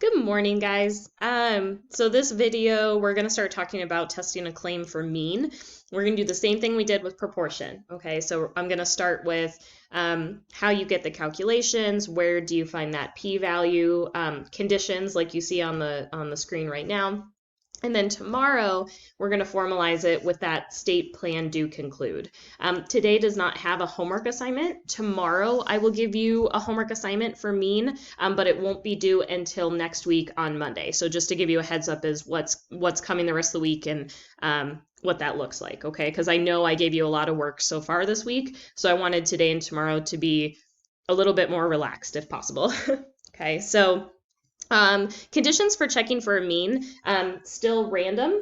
Good morning, guys. So this video, we're going to start talking about testing a claim for mean. We're going to do the same thing we did with proportion. Okay, so I'm going to start with how you get the calculations, where do you find that p-value, conditions like you see on the screen right now. And then tomorrow, we're going to formalize it with that state plan do conclude. Today does not have a homework assignment. Tomorrow, I will give you a homework assignment for mean, but it won't be due until next week on Monday. So just to give you a heads up is what's coming the rest of the week and what that looks like, okay? Because I know I gave you a lot of work so far this week, so I wanted today and tomorrow to be a little bit more relaxed if possible. Okay, so conditions for checking for a mean, still random,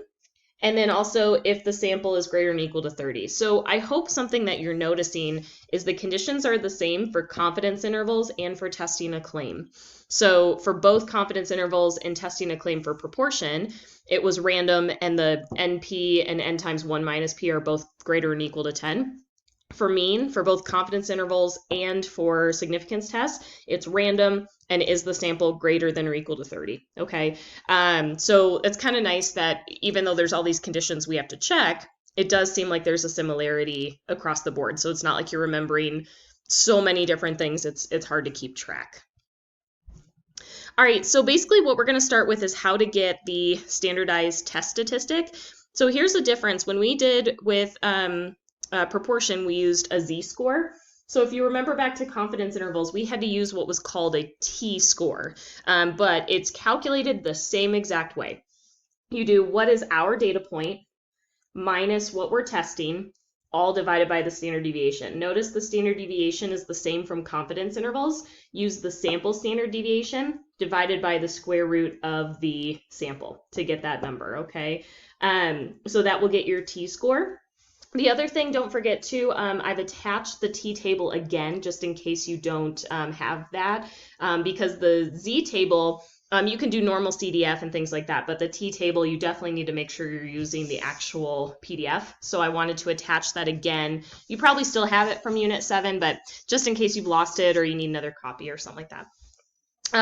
and then also if the sample is greater than or equal to 30. So I hope something that you're noticing is the conditions are the same for confidence intervals and for testing a claim. So for both confidence intervals and testing a claim for proportion, it was random and the NP and N times 1 minus P are both greater than or equal to 10. For mean, for both confidence intervals and for significance tests, it's random and is the sample greater than or equal to 30, okay? So it's kind of nice that even though there's all these conditions we have to check, it does seem like there's a similarity across the board. So it's not like you're remembering so many different things, it's hard to keep track. All right, so basically what we're gonna start with is how to get the standardized test statistic. So here's the difference. When we did with proportion, we used a z-score. So if you remember back to confidence intervals, we had to use what was called a t-score, but it's calculated the same exact way. You do what is our data point minus what we're testing, all divided by the standard deviation. Notice the standard deviation is the same from confidence intervals. Use the sample standard deviation divided by the square root of the sample to get that number, okay? So that will get your t-score. The other thing, don't forget too, I've attached the t-table again, just in case you don't have that, because the z-table, you can do normal CDF and things like that, but the t-table, you definitely need to make sure you're using the actual PDF. So I wanted to attach that again. You probably still have it from Unit 7, but just in case you've lost it or you need another copy or something like that.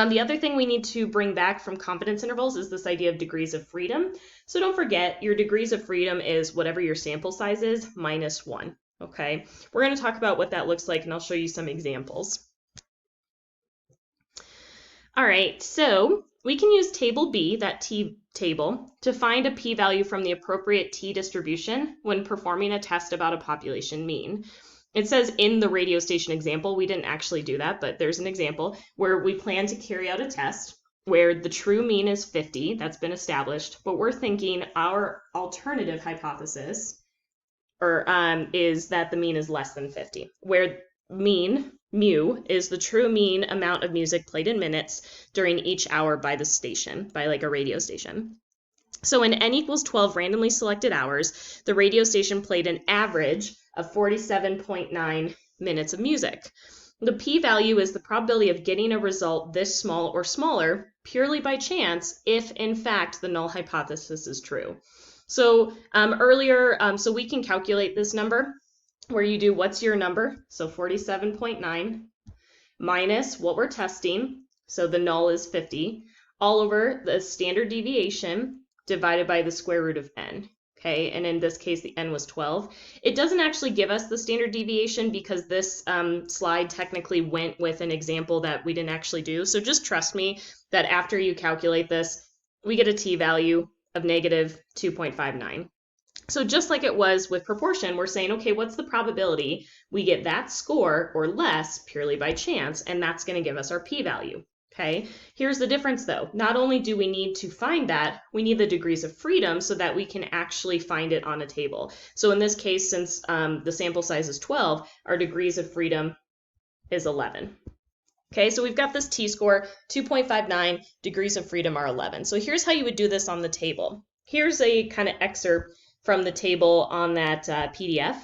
The other thing we need to bring back from confidence intervals is this idea of degrees of freedom. So don't forget, your degrees of freedom is whatever your sample size is minus 1, okay? We're going to talk about what that looks like, and I'll show you some examples. All right, so we can use table B, that T table, to find a p-value from the appropriate T distribution when performing a test about a population mean. It says in the radio station example, we didn't actually do that, but there's an example where we plan to carry out a test where the true mean is 50, that's been established, but we're thinking our alternative hypothesis is that the mean is less than 50, where mean, mu, is the true mean amount of music played in minutes during each hour by the station, by like a radio station. So in n equals 12 randomly selected hours, the radio station played an average of 47.9 minutes of music. The p-value is the probability of getting a result this small or smaller purely by chance if, in fact, the null hypothesis is true. So so we can calculate this number where you do what's your number, so 47.9, minus what we're testing, so the null is 50, all over the standard deviation divided by the square root of n, okay? And in this case, the n was 12. It doesn't actually give us the standard deviation because this slide technically went with an example that we didn't actually do. So just trust me that after you calculate this, we get a t-value of negative 2.59. So just like it was with proportion, we're saying, okay, what's the probability we get that score or less purely by chance, and that's going to give us our p-value. Okay, here's the difference though. Not only do we need to find that, we need the degrees of freedom so that we can actually find it on a table. So in this case, since the sample size is 12, our degrees of freedom is 11. Okay, so we've got this t-score, 2.59, degrees of freedom are 11. So here's how you would do this on the table. Here's a kind of excerpt from the table on that PDF.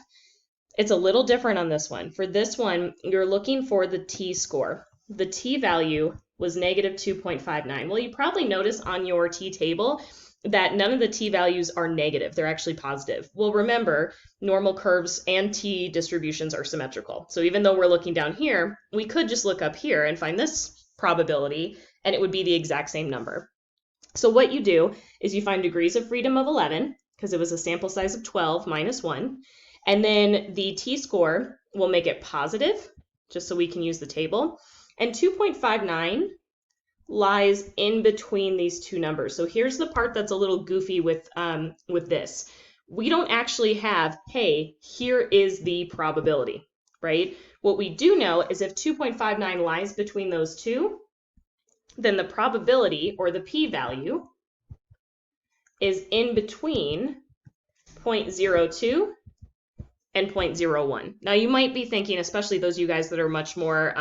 It's a little different on this one. For this one, you're looking for the t-score. The t-value was negative 2.59. Well, you probably notice on your t-table that none of the t-values are negative. They're actually positive. Well, remember, normal curves and t distributions are symmetrical. So even though we're looking down here, we could just look up here and find this probability, and it would be the exact same number. So what you do is you find degrees of freedom of 11, because it was a sample size of 12 minus 1, and then the t-score will make it positive, just so we can use the table, and 2.59 lies in between these two numbers. So here's the part that's a little goofy with this. We don't actually have, hey, here is the probability, right? What we do know is if 2.59 lies between those two, then the probability, or the p-value, is in between 0.02 and 0.01. Now you might be thinking, especially those of you guys that are much more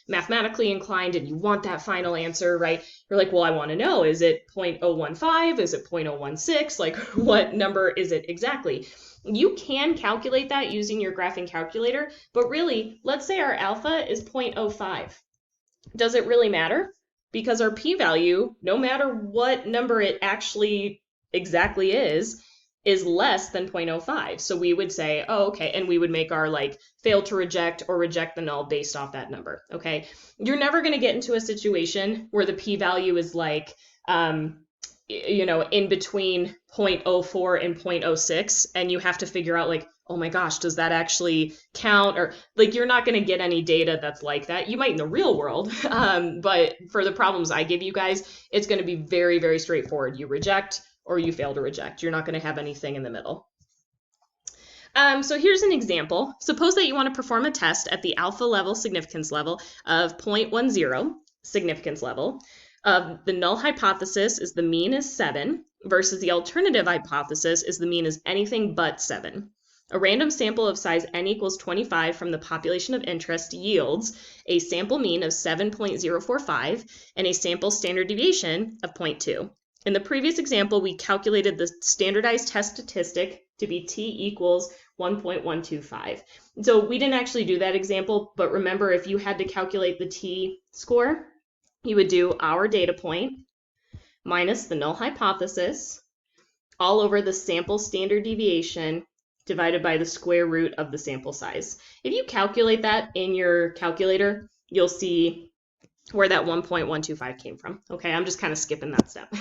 mathematically inclined and you want that final answer, right? You're like, well, I want to know, is it 0.015? Is it 0.016? Like, what number is it exactly? You can calculate that using your graphing calculator, but really, let's say our alpha is 0.05. Does it really matter? Because our p-value, no matter what number it actually exactly is less than 0.05. So we would say, oh, okay, and we would make our like fail to reject or reject the null based off that number, okay? You're never going to get into a situation where the p-value is like, you know, in between 0.04 and 0.06, and you have to figure out like, oh my gosh, does that actually count? Or like, you're not going to get any data that's like that. You might in the real world, but for the problems I give you guys, it's going to be very, very straightforward. You reject or you fail to reject. You're not going to have anything in the middle. So here's an example. Suppose that you want to perform a test at the alpha level significance level of 0.10 significance level. The null hypothesis is the mean is 7 versus the alternative hypothesis is the mean is anything but 7. A random sample of size n equals 25 from the population of interest yields a sample mean of 7.045 and a sample standard deviation of 0.2. In the previous example, we calculated the standardized test statistic to be t equals 1.125. So we didn't actually do that example, but remember, if you had to calculate the t-score, you would do our data point minus the null hypothesis all over the sample standard deviation divided by the square root of the sample size. If you calculate that in your calculator, you'll see where that 1.125 came from. Okay, I'm just kind of skipping that step.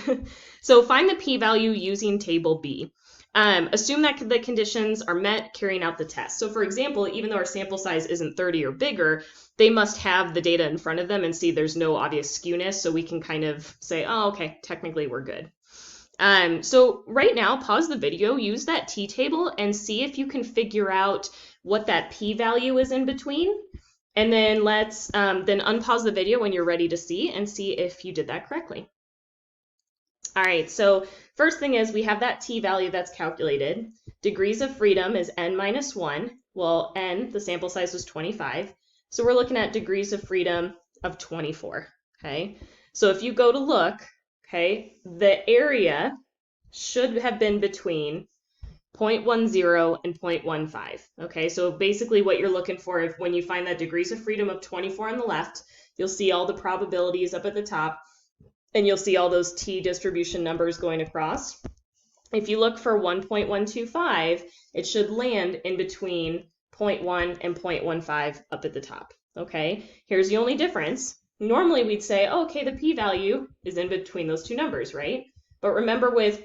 So find the p-value using table B. Assume that the conditions are met carrying out the test. So for example, even though our sample size isn't 30 or bigger, they must have the data in front of them and see there's no obvious skewness, so we can kind of say, oh, okay, technically we're good. So right now, pause the video, use that t-table, and see if you can figure out what that p-value is in between. And then let's then unpause the video when you're ready to see and see if you did that correctly. All right, so first thing is we have that t-value that's calculated. Degrees of freedom is n minus 1. Well, n, the sample size was 25. So we're looking at degrees of freedom of 24, okay? So if you go to look, okay, the area should have been between 0.10 and 0.15. Okay, so basically what you're looking for, if when you find that degrees of freedom of 24 on the left, you'll see all the probabilities up at the top, and you'll see all those t distribution numbers going across. If you look for 1.125, it should land in between 0.1 and 0.15 up at the top. Okay, here's the only difference. Normally we'd say, oh, okay, the p-value is in between those two numbers, right? But remember with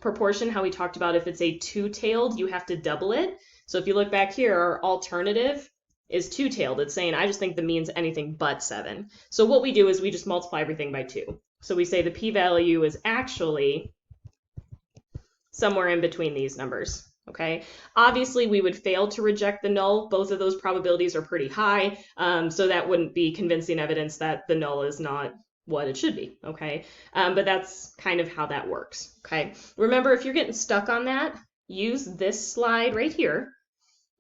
proportion, how we talked about if it's a two-tailed, you have to double it. So if you look back here, our alternative is two-tailed. It's saying, I just think the mean's anything but 7. So what we do is we just multiply everything by 2. So we say the p-value is actually somewhere in between these numbers, okay? Obviously, we would fail to reject the null. Both of those probabilities are pretty high, so that wouldn't be convincing evidence that the null is not what it should be, okay? But that's kind of how that works, okay? Remember, if you're getting stuck on that, use this slide right here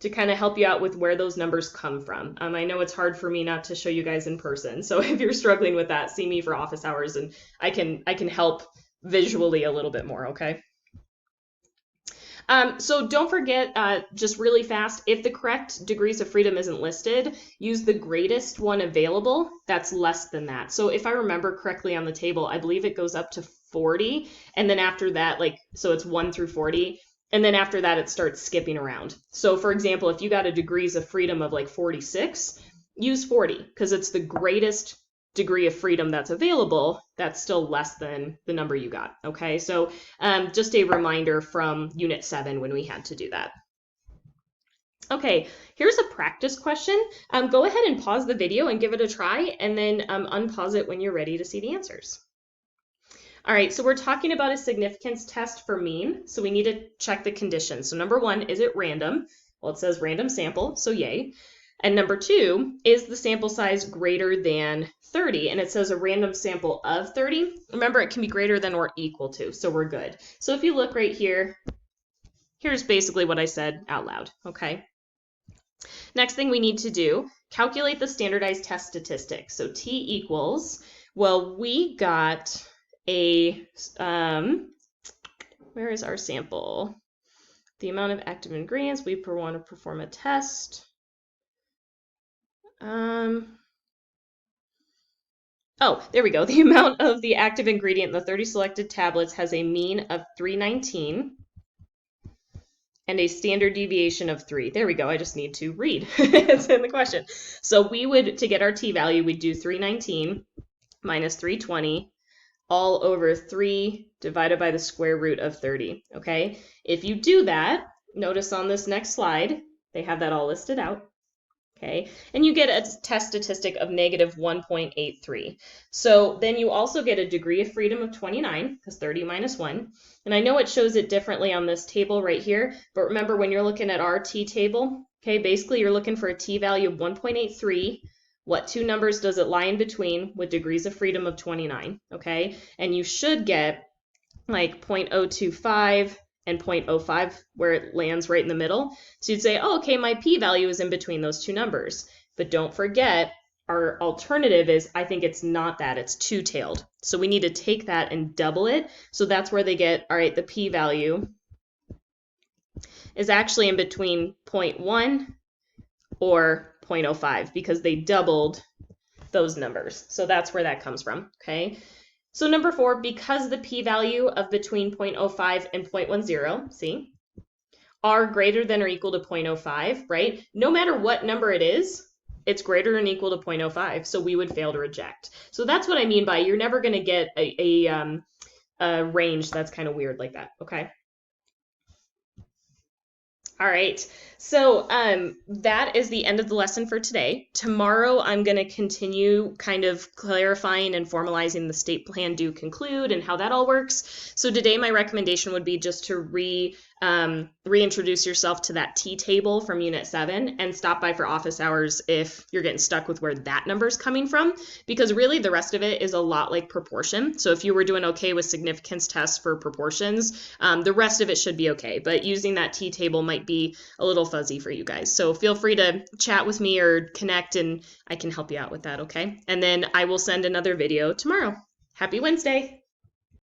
to kind of help you out with where those numbers come from. I know it's hard for me not to show you guys in person, so if you're struggling with that, see me for office hours and I can help visually a little bit more, okay? So don't forget, just really fast, if the correct degrees of freedom isn't listed, use the greatest one available that's less than that. So if I remember correctly on the table, I believe it goes up to 40, and then after that, like, so it's 1 through 40, and then after that it starts skipping around. So for example, if you got a degrees of freedom of like 46, use 40, because it's the greatest degree of freedom that's available, that's still less than the number you got, okay? So just a reminder from Unit 7 when we had to do that. Okay, here's a practice question. Go ahead and pause the video and give it a try, and then unpause it when you're ready to see the answers. All right, so we're talking about a significance test for mean, so we need to check the conditions. So number 1, is it random? Well, it says random sample, so yay. And number 2, is the sample size greater than 30? And it says a random sample of 30. Remember, it can be greater than or equal to, so we're good. So if you look right here, here's basically what I said out loud, okay? Next thing we need to do, calculate the standardized test statistics. So T equals, well, we got a, where is our sample? The amount of active ingredients we want to perform a test. Oh, there we go. The amount of the active ingredient in the 30 selected tablets has a mean of 319 and a standard deviation of 3. There we go. I just need to read. It's in the question. So we would, to get our t-value, we'd do 319 minus 320 all over 3 divided by the square root of 30, okay? If you do that, notice on this next slide, they have that all listed out. Okay, and you get a test statistic of negative 1.83. So then you also get a degree of freedom of 29, because 30 minus 1. And I know it shows it differently on this table right here, but remember when you're looking at our t-table, okay, basically you're looking for a t-value of 1.83. What two numbers does it lie in between with degrees of freedom of 29, okay? And you should get like 0.025 and 0.05 where it lands right in the middle. So you'd say, oh, okay, my p-value is in between those two numbers. But don't forget, our alternative is, I think it's not that, it's two-tailed. So we need to take that and double it. So that's where they get, all right, the p-value is actually in between 0.1 or 0.05 because they doubled those numbers. So that's where that comes from, okay? So number 4, because the p-value of between 0.05 and 0.10, see, are greater than or equal to 0.05, right? No matter what number it is, it's greater than or equal to 0.05, so we would fail to reject. So that's what I mean by you're never going to get a range that's kind of weird like that, okay? All right, so that is the end of the lesson for today. Tomorrow, I'm going to continue kind of clarifying and formalizing the state plan do conclude and how that all works. So today, my recommendation would be just to reintroduce yourself to that T-table from Unit 7 and stop by for office hours if you're getting stuck with where that number is coming from, because really the rest of it is a lot like proportion. So if you were doing okay with significance tests for proportions, the rest of it should be okay, but using that T-table might be a little fuzzy for you guys. So feel free to chat with me or connect and I can help you out with that, okay? And then I will send another video tomorrow. Happy Wednesday!